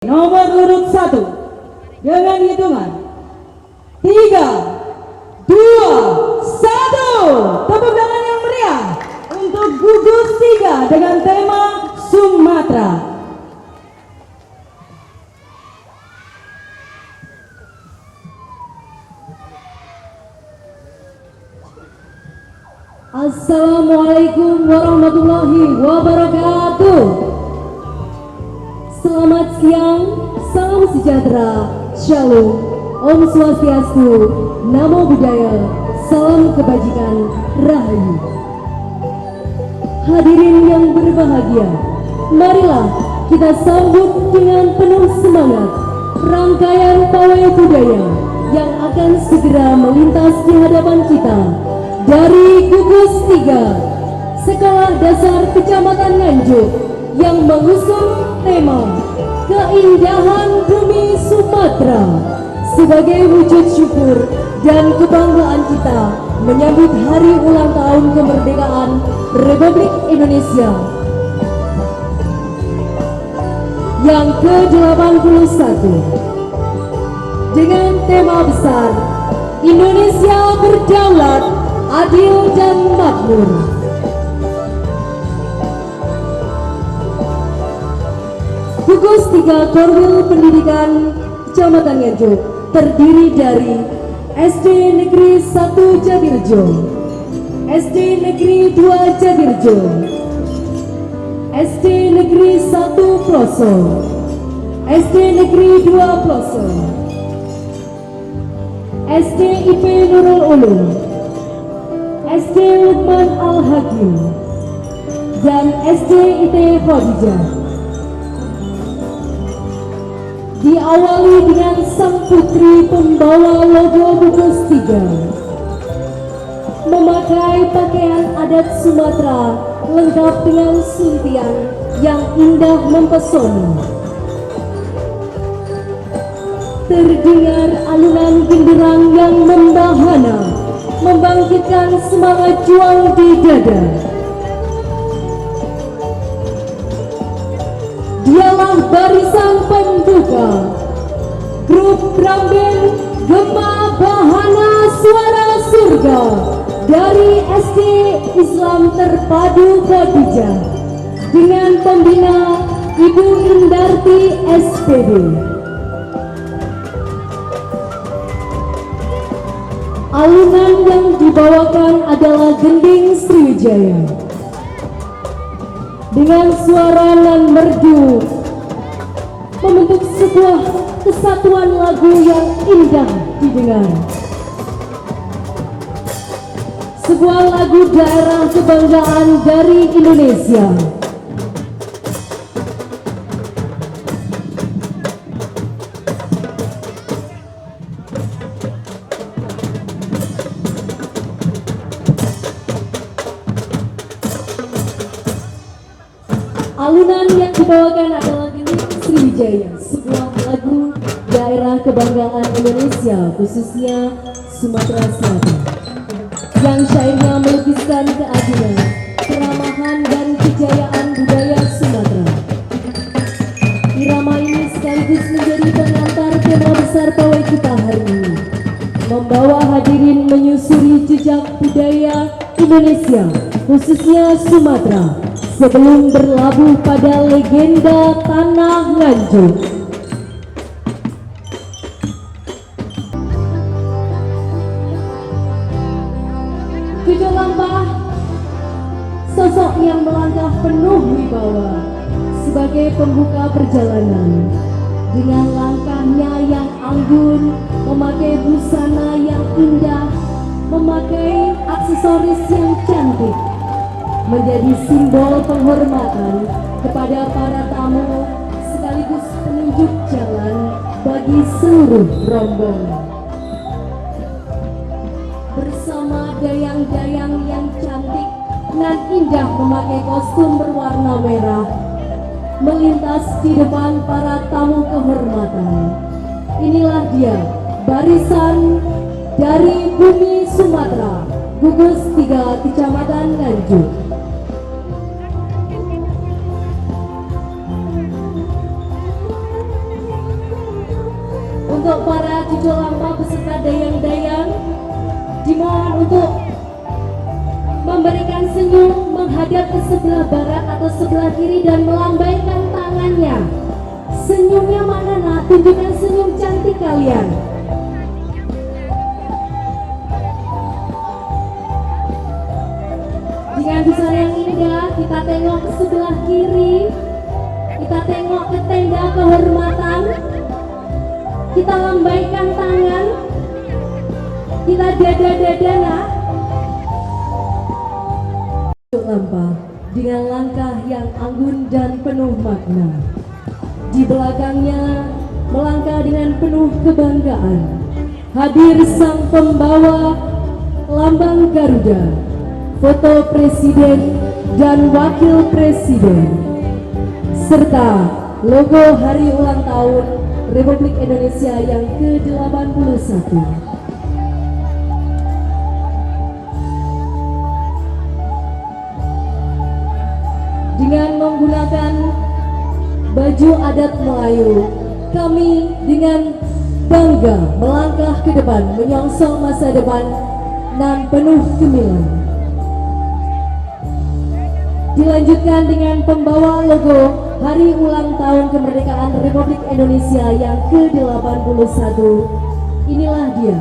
Nomor urut 1 dengan hitungan 3, 2, 1. Tepuk tangan yang meriah untuk gugus 3 dengan tema Sumatera. Assalamualaikum warahmatullahi wabarakatuh. Selamat siang, salam sejahtera, shalom, om swastiastu, namo buddhaya, salam kebajikan, rahayu. Hadirin yang berbahagia, marilah kita sambut dengan penuh semangat rangkaian pawai budaya yang akan segera melintas di hadapan kita dari gugus 3 Sekolah Dasar Kecamatan Nganjuk yang mengusung tema Keindahan Bumi Sumatera sebagai wujud syukur dan kebanggaan kita menyambut hari ulang tahun kemerdekaan Republik Indonesia yang ke-81 dengan tema besar Indonesia Berdaulat, Adil dan Makmur. Gugus 3 Korwil Pendidikan Kecamatan Nganjuk terdiri dari SD Negeri 1 Jatirjo, SD Negeri 2 Jatirjo, SD Negeri 1 Ploso, SD Negeri 2 Ploso, SD IP Nurul Ulum, SD Lukman Al-Hakim, dan SD IT Khadijah. Diawali dengan sang putri pembawa logo gugus 3 memakai pakaian adat Sumatera lengkap dengan suntian yang indah mempesona. Terdengar alunan genderang yang membahana membangkitkan semangat juang di dada. Dialah barisan pembuka grup drum band Gema Bahana Suara Surga dari SD Islam Terpadu Khadijah dengan pembina Ibu Indarti SPD. Alunan yang dibawakan adalah gending Sriwijaya dengan suara nan merdu membentuk sebuah kesatuan lagu yang indah didengar. Sebuah lagu daerah kebanggaan dari Indonesia. Alunan yang dibawakan adalah gending Sriwijaya, sebuah lagu daerah kebanggaan Indonesia, khususnya Sumatera Selatan, yang syairnya melukiskan keadilan, keramahan, dan kejayaan budaya Sumatera. Irama ini sekaligus menjadi pengantar tema besar pawai kita hari ini, membawa hadirin menyusuri jejak budaya Indonesia, khususnya Sumatera, sebelum berlabuh pada legenda Tanah Nganjuk. Jujur lampah, sosok yang melangkah penuh wibawa sebagai pembuka perjalanan. Dengan langkahnya yang anggun, memakai busana yang indah, memakai aksesoris yang cantik, menjadi simbol penghormatan kepada para tamu sekaligus penunjuk jalan bagi seluruh rombongan. Bersama dayang-dayang yang cantik dan indah memakai kostum berwarna merah, melintas di depan para tamu kehormatan. Inilah dia, barisan dari bumi Sumatera, gugus 3 Kecamatan Nganjuk. untuk para cucu lampa beserta dayang-dayang dimohon untuk memberikan senyum menghadap ke sebelah barat atau sebelah kiri dan melambaikan tangannya. Senyumnya mana nak? Tunjukkan senyum cantik kalian. Dengan busana yang indah, kita tengok ke sebelah kiri. Kita tengok ke tenda kehormatan. Kita lambaikan tangan. Kita dada-dada nak. Lampa dengan langkah yang anggun dan penuh makna. Di belakangnya melangkah dengan penuh kebanggaan. Hadir sang pembawa lambang Garuda, foto presiden dan wakil presiden, serta logo hari ulang tahun Republik Indonesia yang ke-81. Dengan menggunakan baju adat Melayu, kami dengan bangga melangkah ke depan menyongsong masa depan nan penuh gemilang. Dilanjutkan dengan pembawa logo Hari Ulang Tahun Kemerdekaan Republik Indonesia yang ke-81. Inilah dia,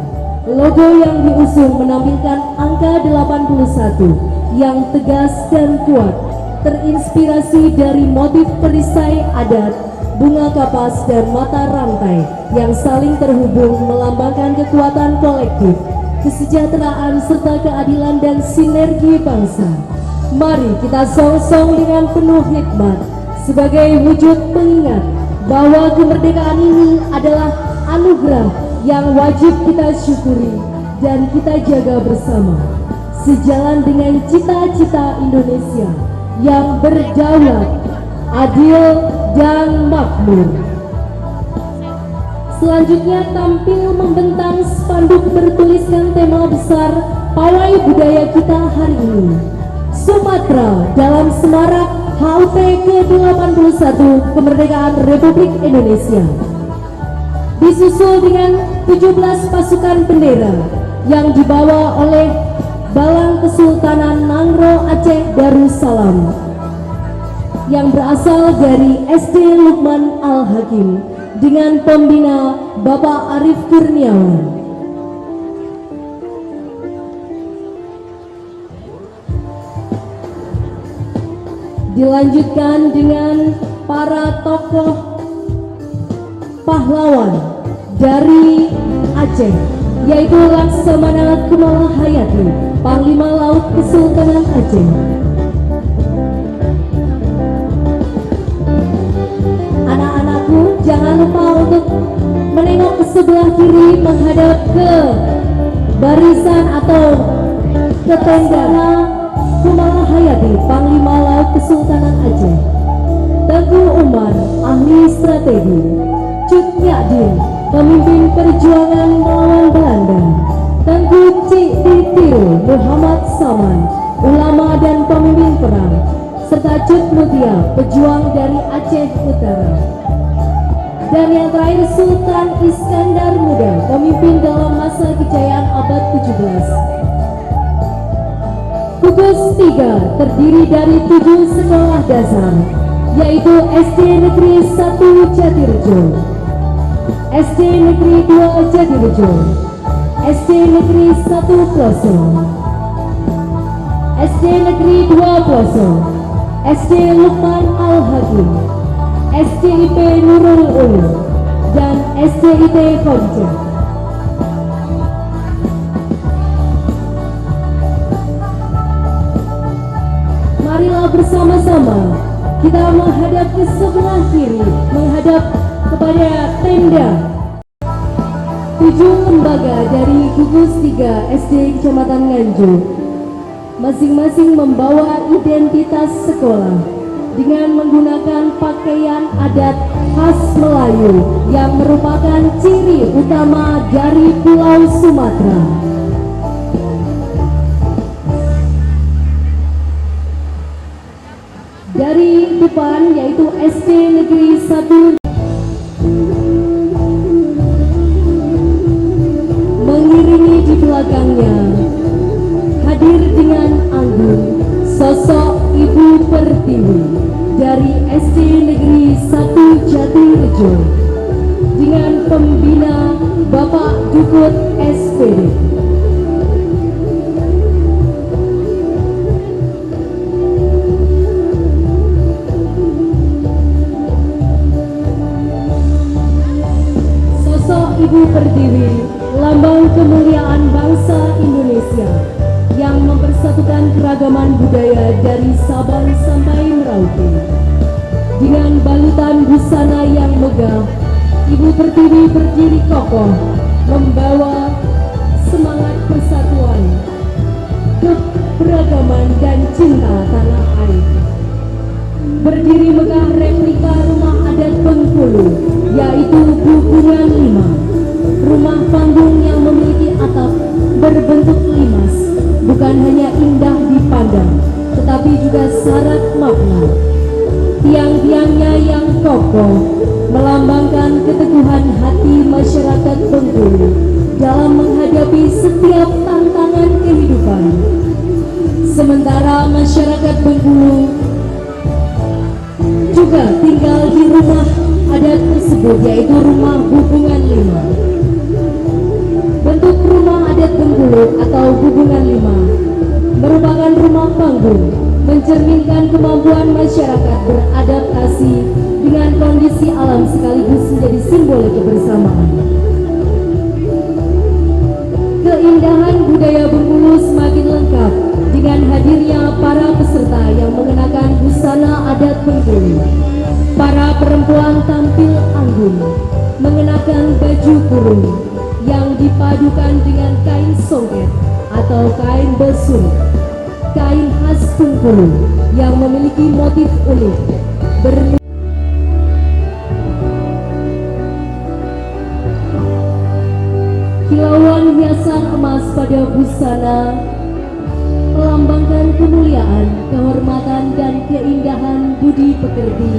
logo yang diusung menampilkan angka 81 yang tegas dan kuat, terinspirasi dari motif perisai adat, bunga kapas dan mata rantai yang saling terhubung melambangkan kekuatan kolektif, kesejahteraan serta keadilan dan sinergi bangsa. Mari kita song-song dengan penuh hikmat sebagai wujud pengingat bahwa kemerdekaan ini adalah anugerah yang wajib kita syukuri dan kita jaga bersama, sejalan dengan cita-cita Indonesia yang berdaulat, adil, dan makmur. Selanjutnya tampil membentang spanduk bertuliskan tema besar pawai budaya kita hari ini, Sumatera dalam semarak HUT ke-81 Kemerdekaan Republik Indonesia. Disusul dengan 17 pasukan bendera yang dibawa oleh Balang Kesultanan Nangro Aceh Darussalam yang berasal dari SD Lukman Al-Hakim dengan pembina Bapak Arif Kurniawan. Dilanjutkan dengan para tokoh pahlawan dari Aceh, yaitu Laksamana Kumala Hayati, Panglima Laut Kesultanan Aceh. Anak-anakku, jangan lupa untuk menengok ke sebelah kiri menghadap ke barisan atau ke tenda Kumala Hayati, Panglima Laut Kesultanan Aceh. Tengku Umar, ahli strategi. Cut Nyadin, pemimpin perjuangan melawan Belanda. Tengku Cik Ditiro Muhammad Saman, ulama dan pemimpin perang, serta Cut Mutia, pejuang dari Aceh Utara. Dan yang terakhir Sultan Iskandar Muda, pemimpin dalam masa kejayaan abad 17. Gugus 3 terdiri dari 7 sekolah dasar, yaitu SD Negeri 1 Jatirejo, SD Negeri 2 Jatirejo, SD Negeri 1 Ploso, SD Negeri 2 Ploso, SD Lukman Al-Hakim, SDIP Nurul Ulum, dan SDIP Konca. Marilah bersama-sama kita menghadap ke sebelah kiri, menghadap kepada tenda 7 lembaga dari gugus 3 SD Kecamatan Nganjuk, masing-masing membawa identitas sekolah dengan menggunakan pakaian adat khas Melayu yang merupakan ciri utama dari Pulau Sumatera. Dari depan yaitu SD Negeri 1 Sidoarjo dengan pembina Bapak Dukut SPD. Ibu Pertiwi, lambang kemuliaan bangsa Indonesia yang mempersatukan keragaman budaya dari Sabang sampai Merauke. Dengan balutan busana yang megah, Ibu Pertiwi berdiri kokoh membawa semangat persatuan, keberagaman dan cinta tanah air. Berdiri megah replika rumah adat Bengkulu, yaitu Bukungan 5. Rumah panggung yang memiliki atap berbentuk limas bukan hanya indah dipandang, tetapi juga syarat makna. Tiang-tiangnya yang kokoh melambangkan keteguhan hati masyarakat Bengkulu dalam menghadapi setiap tantangan kehidupan. Sementara masyarakat Bengkulu juga tinggal di rumah adat tersebut, yaitu rumah Bukungan 5. Bentuk rumah adat Bengkulu atau Bukungan 5 merupakan rumah panggung mencerminkan kemampuan masyarakat beradaptasi dengan kondisi alam sekaligus menjadi simbol kebersamaan. Keindahan budaya Bengkulu semakin lengkap dengan hadirnya para peserta yang mengenakan busana adat Bengkulu. Para perempuan tampil anggun mengenakan baju kurung yang dipadukan dengan kain songket atau kain besur, kain khas Bengkulu yang memiliki motif unik. Kilauan hiasan emas pada busana melambangkan kemuliaan, kehormatan dan keindahan budi pekerti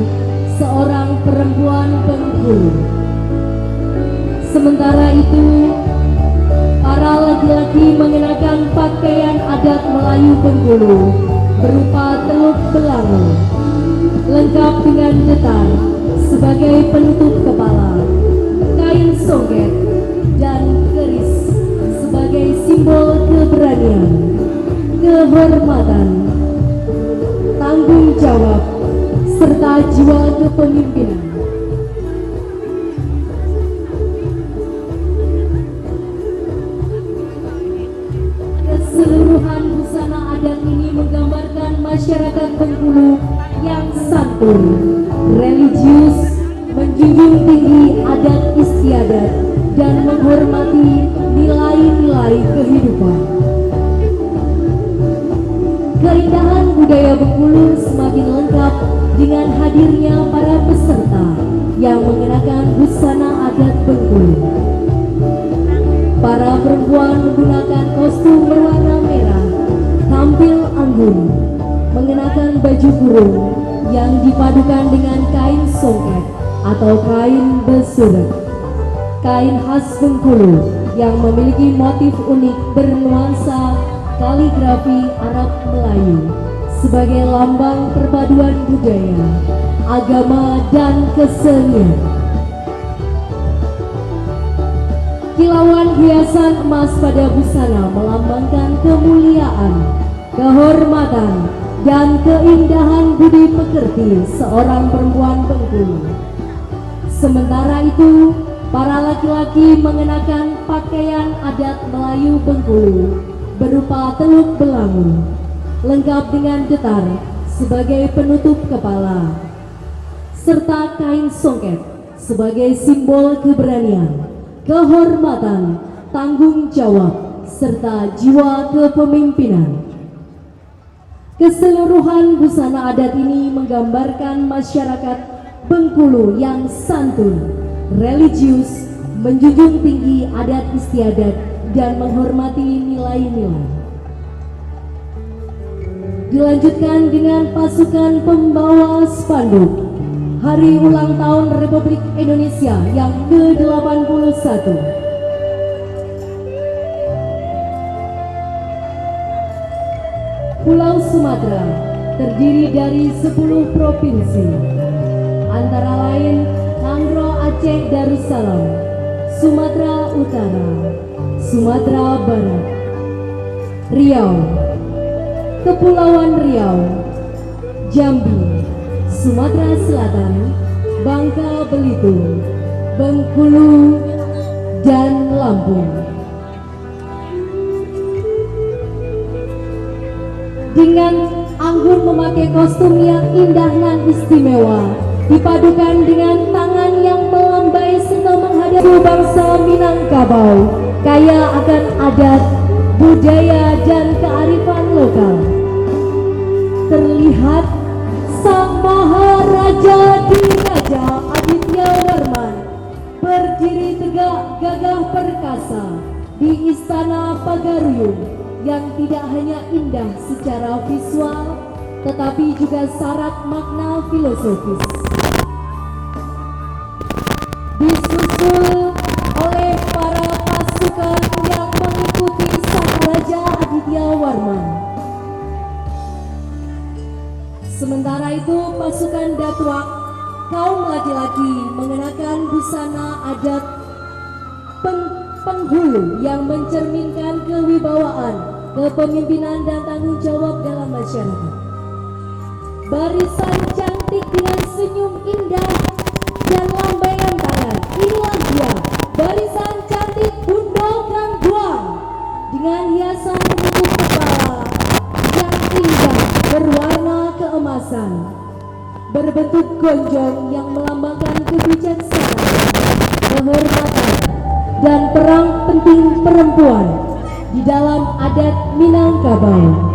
seorang perempuan Bengkulu. Sementara itu, para laki-laki mengenakan pakaian adat Melayu Bengkulu berupa teluk belangu, lengkap dengan detar sebagai penutup kepala, kain songket dan keris sebagai simbol keberanian, kehormatan, tanggung jawab, serta jiwa kepemimpinan. Keseluruhan busana adat ini menggambarkan masyarakat Bengkulu yang santun, religius, menjunjung tinggi adat istiadat, dan menghormati nilai-nilai kehidupan. Keindahan budaya Bengkulu semakin lengkap dengan hadirnya para peserta yang mengenakan busana adat Bengkulu. Para perempuan menggunakan kostum berwarna merah, tampil anggun, mengenakan baju kurung yang dipadukan dengan kain songket atau kain besurek, kain khas Bengkulu yang memiliki motif unik bernuansa kaligrafi Arab Melayu sebagai lambang perpaduan budaya, agama, dan kesenian. Kilauan hiasan emas pada busana melambangkan kemuliaan, kehormatan, dan keindahan budi pekerti seorang perempuan Bengkulu. Sementara itu, para laki-laki mengenakan pakaian adat Melayu Bengkulu berupa teluk belangu, lengkap dengan detar sebagai penutup kepala, serta kain songket sebagai simbol keberanian, kehormatan, tanggung jawab, serta jiwa kepemimpinan. Keseluruhan busana adat ini menggambarkan masyarakat Bengkulu yang santun, religius, menjunjung tinggi adat istiadat, dan menghormati nilai-nilai. Dilanjutkan dengan pasukan pembawa spanduk Hari Ulang Tahun Republik Indonesia yang ke-81. Pulau Sumatera terdiri dari 10 provinsi, antara lain Tangerang, Aceh Darussalam, Sumatera Utara, Sumatera Barat, Riau, Kepulauan Riau, Jambi, Sumatera Selatan, Bangka Belitung, Bengkulu, dan Lampung. Dengan anggun memakai kostum yang indah dan istimewa, dipadukan dengan tangan yang melambai serta menghadapi bangsa Minangkabau, kaya akan adat, budaya, dan kearifan lokal. Terlihat Sang Maharaja Diraja Aditya Warman berdiri tegak gagah perkasa di Istana Pagaruyung yang tidak hanya indah secara visual tetapi juga syarat makna filosofis. Disusul oleh para pasukan yang mengikuti Sang Raja Aditya Warman. Sementara itu pasukan Datwak, kaum laki-laki mengenakan busana adat penghulu yang mencerminkan kewibawaan, kepemimpinan dan tanggung jawab dalam masyarakat. Barisan cantik dengan senyum indah dan lambaian tangan, inilah dia, barisan cantik Bunda Gangguang dengan hiasan penutup kepala yang indah berwarna keemasan, berbentuk gonjong yang melambangkan kebijaksanaan, kehormatan, dan peran penting perempuan di dalam adat Minangkabau.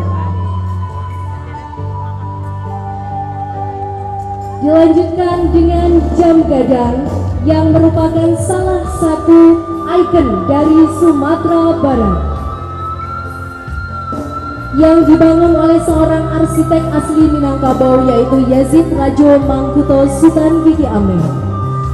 Dilanjutkan dengan jam gadang yang merupakan salah satu ikon dari Sumatera Barat yang dibangun oleh seorang arsitek asli Minangkabau yaitu Yazid Rajo Mangkuto Sutan Gigi Ame.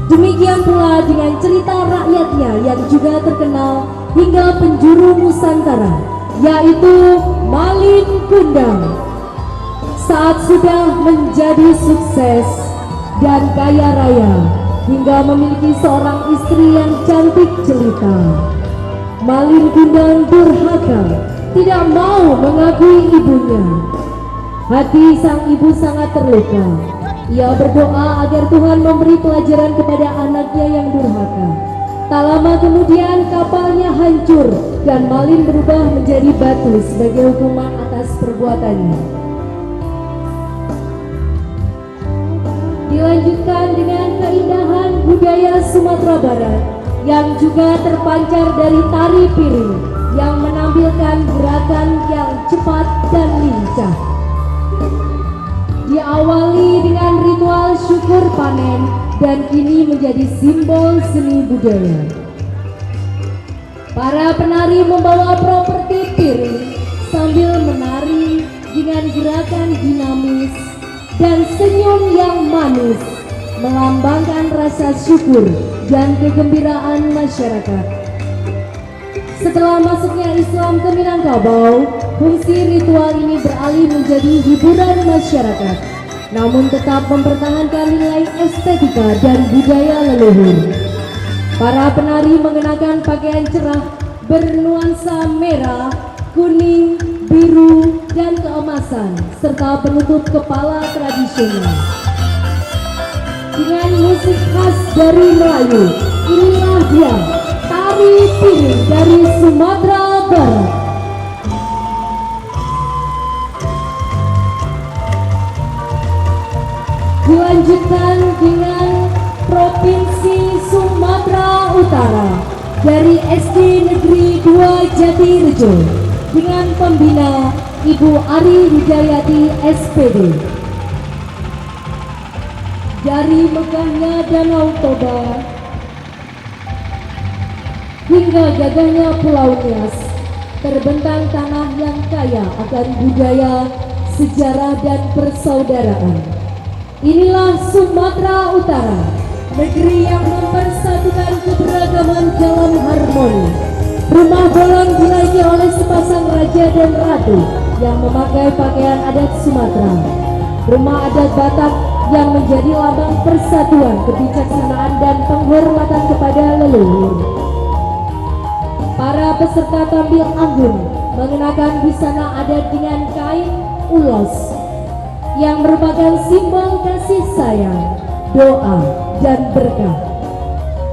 Demikian pula dengan cerita rakyatnya yang juga terkenal hingga penjuru Nusantara yaitu Malin Kundang. Saat sudah menjadi sukses dan kaya raya hingga memiliki seorang istri yang cantik jelita, Malin Kundang durhaka, tidak mau mengakui ibunya. Hati sang ibu sangat terluka. Ia berdoa agar Tuhan memberi pelajaran kepada anaknya yang durhaka. Tak lama kemudian kapalnya hancur dan Malin berubah menjadi batu sebagai hukuman atas perbuatannya. Dilanjutkan dengan keindahan budaya Sumatera Barat yang juga terpancar dari tari piring yang menampilkan gerakan yang cepat dan lincah. Diawali dengan ritual syukur panen dan kini menjadi simbol seni budaya. Para penari membawa properti piring sambil menari dengan gerakan dinamis dan senyum yang manis melambangkan rasa syukur dan kegembiraan masyarakat. Setelah masuknya Islam ke Minangkabau, fungsi ritual ini beralih menjadi hiburan masyarakat, namun tetap mempertahankan nilai estetika dan budaya leluhur. Para penari mengenakan pakaian cerah bernuansa merah, kuning, biru, dan keemasan, serta penutup kepala tradisional. Dengan musik khas dari Melayu, inilah dia, tari piring dari Sumatera Barat. Dilanjutkan dengan Provinsi Sumatera Utara dari SD Negeri 2 Jatirejo dengan pembina Ibu Ari Hidayati SPD. Dari megahnya Danau Toba hingga gagahnya Pulau Nias, terbentang tanah yang kaya akan budaya, sejarah, dan persaudaraan. Inilah Sumatera Utara, negeri yang mempersatukan keberagaman dalam harmoni. Rumah Bolon dinaiki oleh sepasang raja dan ratu yang memakai pakaian adat Sumatera. Rumah adat Batak yang menjadi lambang persatuan, kebijaksanaan, dan penghormatan kepada leluhur. Para peserta tampil anggun mengenakan busana adat dengan kain ulos yang merupakan simbol kasih sayang, doa, dan berkah.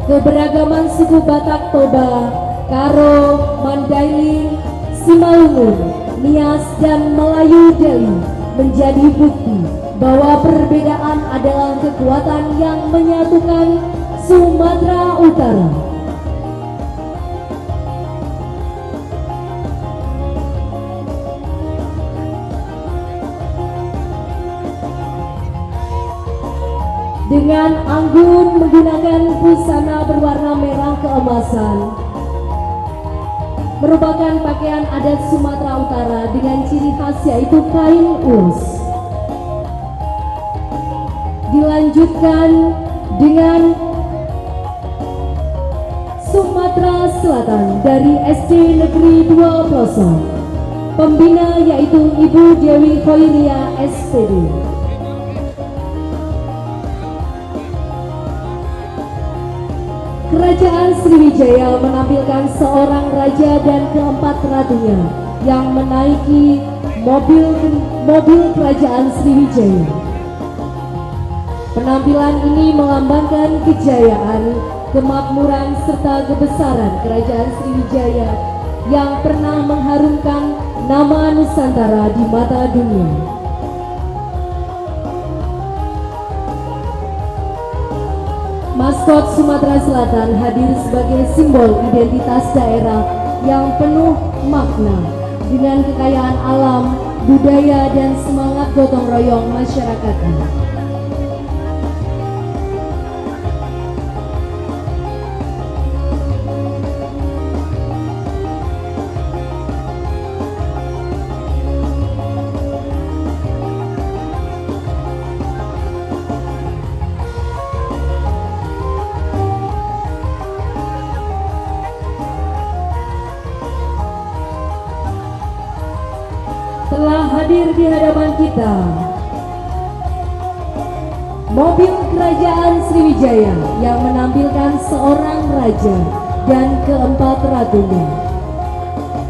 Keberagaman suku Batak Toba, Karo, Mandailing, Simalungun, Nias, dan Melayu Deli menjadi bukti bahwa perbedaan adalah kekuatan yang menyatukan Sumatera Utara. Dengan anggun menggunakan busana berwarna merah keemasan, merupakan pakaian adat Sumatera Utara dengan ciri khas yaitu kain ulos. Dilanjutkan dengan Sumatera Selatan dari SD Negeri 2 Pelosok. Pembina yaitu Ibu Dewi Khoiria SPD. Kerajaan Sriwijaya menampilkan seorang raja dan keempat ratunya yang menaiki mobil kerajaan Sriwijaya. Penampilan ini melambangkan kejayaan, kemakmuran, serta kebesaran kerajaan Sriwijaya yang pernah mengharumkan nama Nusantara di mata dunia. Maskot Sumatera Selatan hadir sebagai simbol identitas daerah yang penuh makna dengan kekayaan alam, budaya, dan semangat gotong royong masyarakatnya. Telah hadir di hadapan kita mobil kerajaan Sriwijaya yang menampilkan seorang raja dan keempat ratunya.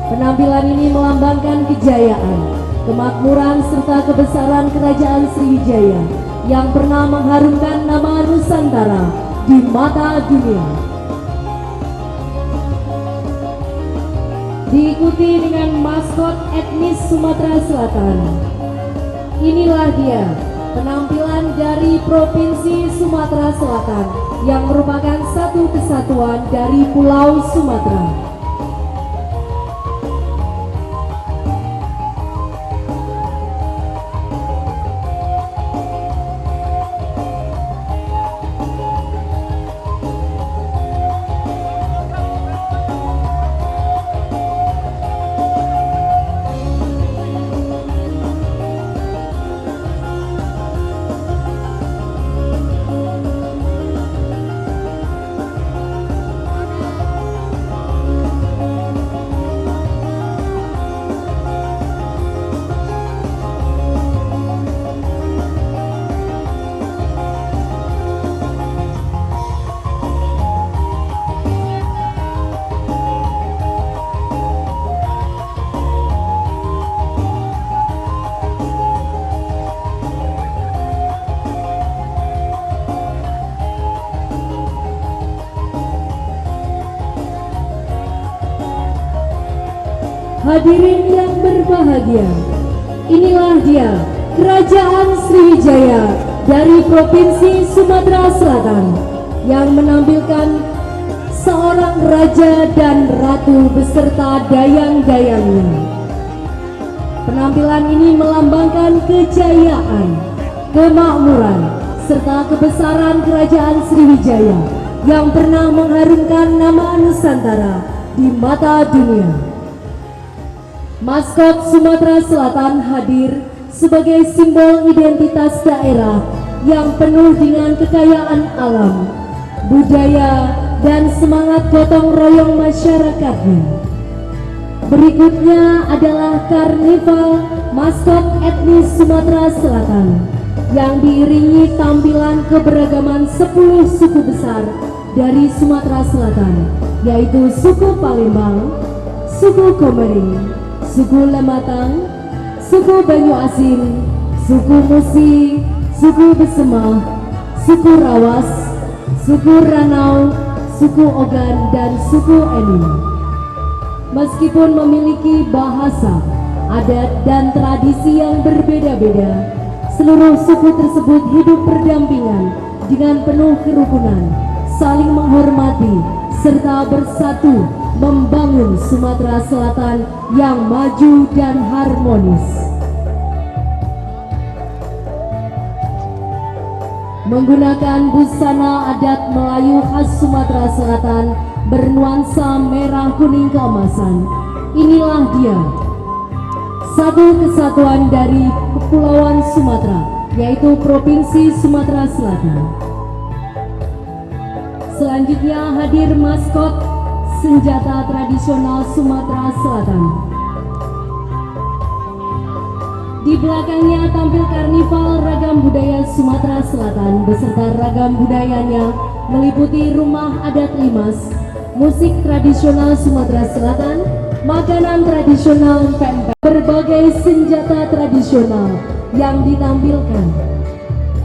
Penampilan ini melambangkan kejayaan, kemakmuran, serta kebesaran kerajaan Sriwijaya yang pernah mengharumkan nama Nusantara di mata dunia. Diikuti dengan maskot etnis Sumatera Selatan. Inilah dia penampilan dari Provinsi Sumatera Selatan yang merupakan satu kesatuan dari Pulau Sumatera. Hadirin yang berbahagia, inilah dia Kerajaan Sriwijaya dari Provinsi Sumatera Selatan yang menampilkan seorang raja dan ratu beserta dayang-dayangnya. Penampilan ini melambangkan kejayaan, kemakmuran, serta kebesaran Kerajaan Sriwijaya yang pernah mengharumkan nama Nusantara di mata dunia. Maskot Sumatera Selatan hadir sebagai simbol identitas daerah yang penuh dengan kekayaan alam, budaya, dan semangat gotong royong masyarakatnya. Berikutnya adalah karnival maskot etnis Sumatera Selatan yang diiringi tampilan keberagaman 10 suku besar dari Sumatera Selatan, yaitu suku Palembang, suku Komering, suku Lematang, suku Banyu Asin, suku Musi, suku Besemah, suku Rawas, suku Ranau, suku Ogan, dan suku Enim. Meskipun memiliki bahasa, adat, dan tradisi yang berbeda-beda, seluruh suku tersebut hidup berdampingan dengan penuh kerukunan, saling menghormati, serta bersatu membangun Sumatera Selatan yang maju dan harmonis. Menggunakan busana adat Melayu khas Sumatera Selatan bernuansa merah kuning keemasan, inilah dia, satu kesatuan dari Kepulauan Sumatera, yaitu Provinsi Sumatera Selatan. Selanjutnya hadir maskot senjata tradisional Sumatera Selatan. Di belakangnya tampil karnival ragam budaya Sumatera Selatan beserta ragam budayanya meliputi rumah adat Limas, musik tradisional Sumatera Selatan, makanan tradisional pempek, berbagai senjata tradisional yang ditampilkan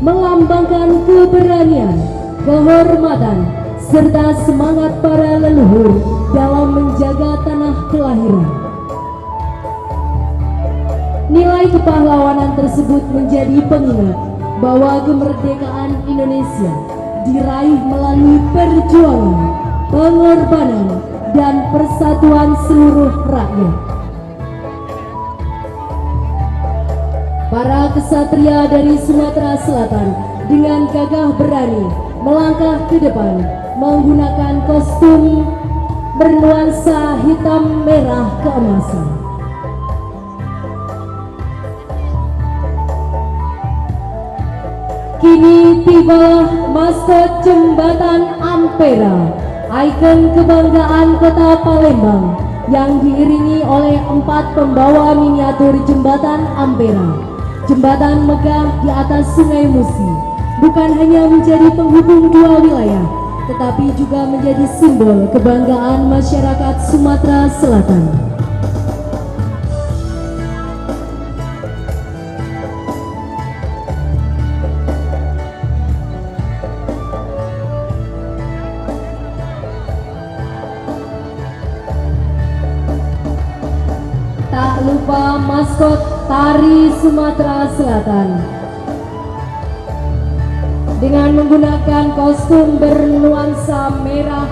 melambangkan keberanian, kehormatan, serta semangat para leluhur dalam menjaga tanah kelahiran. Nilai kepahlawanan tersebut menjadi pengingat bahwa kemerdekaan Indonesia diraih melalui perjuangan, pengorbanan, dan persatuan seluruh rakyat. Para kesatria dari Sumatera Selatan dengan gagah berani melangkah ke depan menggunakan kostum bernuansa hitam merah keemasan. Kini tibalah maskot Jembatan Ampera, ikon kebanggaan kota Palembang, yang diiringi oleh 4 pembawa miniatur Jembatan Ampera. Jembatan megah di atas Sungai Musi bukan hanya menjadi penghubung dua wilayah, tetapi juga menjadi simbol kebanggaan masyarakat Sumatera Selatan. Tak lupa maskot Tari Sumatera Selatan. Dengan menggunakan kostum bernuansa merah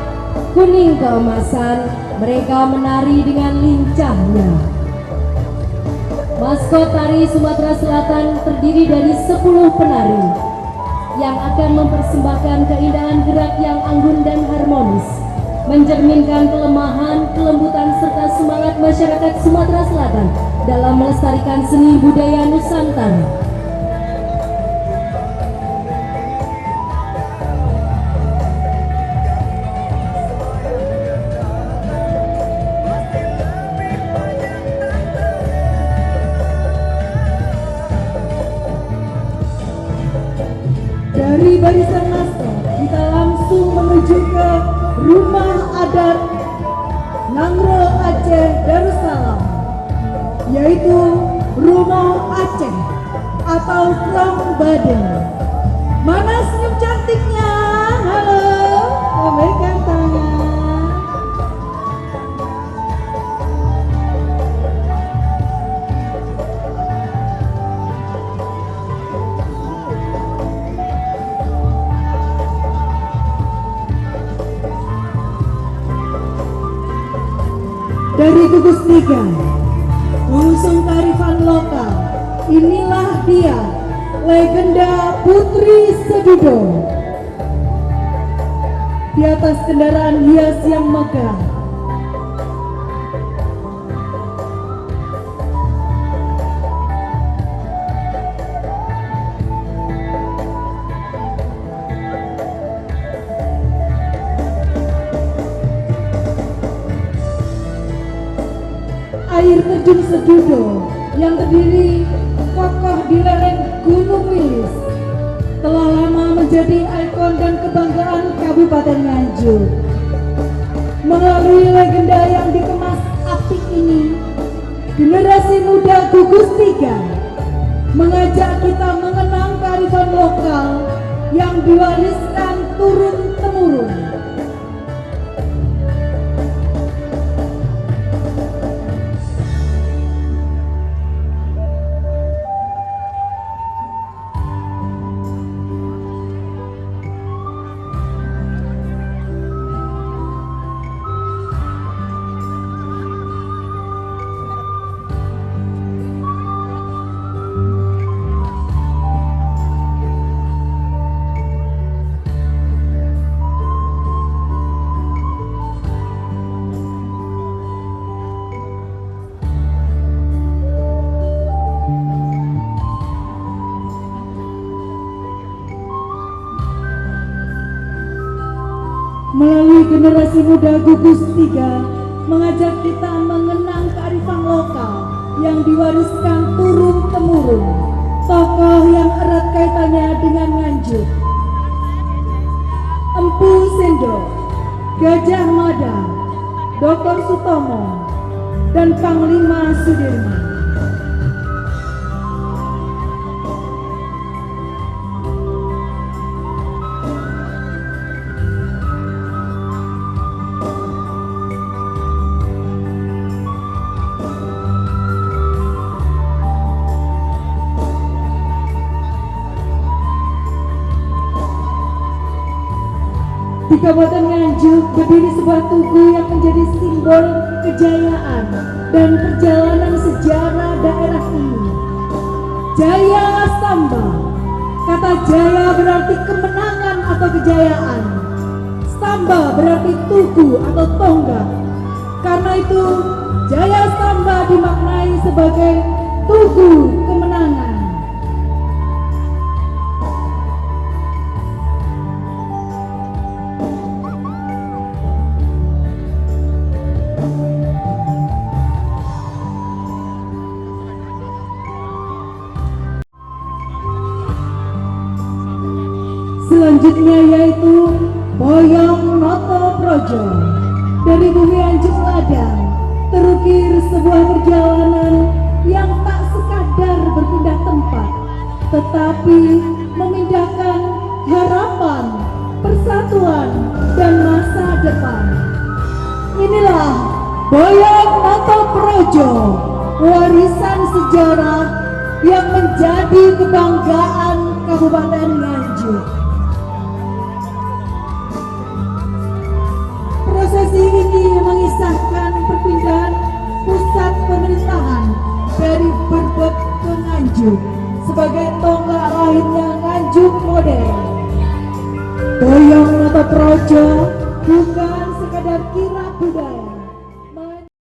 kuning keemasan, mereka menari dengan lincahnya. Maskot Tari Sumatera Selatan terdiri dari 10 penari yang akan mempersembahkan keindahan gerak yang anggun dan harmonis, mencerminkan kelemahan, kelembutan, serta semangat masyarakat Sumatera Selatan dalam melestarikan seni budaya Nusantara. Dari barisan maskot kita langsung menuju ke rumah adat Nangro Aceh Darussalam, yaitu Rumah Aceh atau Krong Baden. Mana senyum cantiknya? Halo, lambaikan tangan. Dari gugus 3 mengusung kearifan lokal, inilah dia legenda Putri Sedudo. Di atas kendaraan hias yang megah, air terjun Sedudo yang terdiri kokoh di lereng Gunung Wilis telah lama menjadi ikon dan kebanggaan Kabupaten Nganjuk. Melalui legenda yang dikemas apik ini, generasi muda gugus 3 mengajak kita mengenang kearifan lokal yang diwariskan turun-temurun. Melalui generasi muda gugus 3 mengajak kita mengenang kearifan lokal yang diwariskan turun-temurun, tokoh yang erat kaitannya dengan Nganjuk. Empu Sendok, Gajah Mada, Dr. Sutomo, dan Panglima Sudirman. Di Kabupaten Nganjuk berdiri sebuah tugu yang menjadi simbol kejayaan dan perjalanan sejarah daerah ini. Jaya Stamba. Kata jaya berarti kemenangan atau kejayaan. Stamba berarti tugu atau tonggak. Karena itu Jaya Stamba dimaknai sebagai tugu kemenangan. Selanjutnya yaitu Boyong Noto Projo. Dari bumi Anjuk Ladang terukir sebuah perjalanan yang tak sekadar berpindah tempat, tetapi memindahkan harapan, persatuan, dan masa depan. Inilah Boyong Noto Projo, warisan sejarah yang menjadi kebanggaan Kabupaten Nganjuk. Prosesi ini mengisahkan perpindahan pusat pemerintahan dari Berbek ke Nganjuk sebagai tonggak lahirnya Nganjuk modern. Boyong Noto Projo bukan sekadar kirab budaya,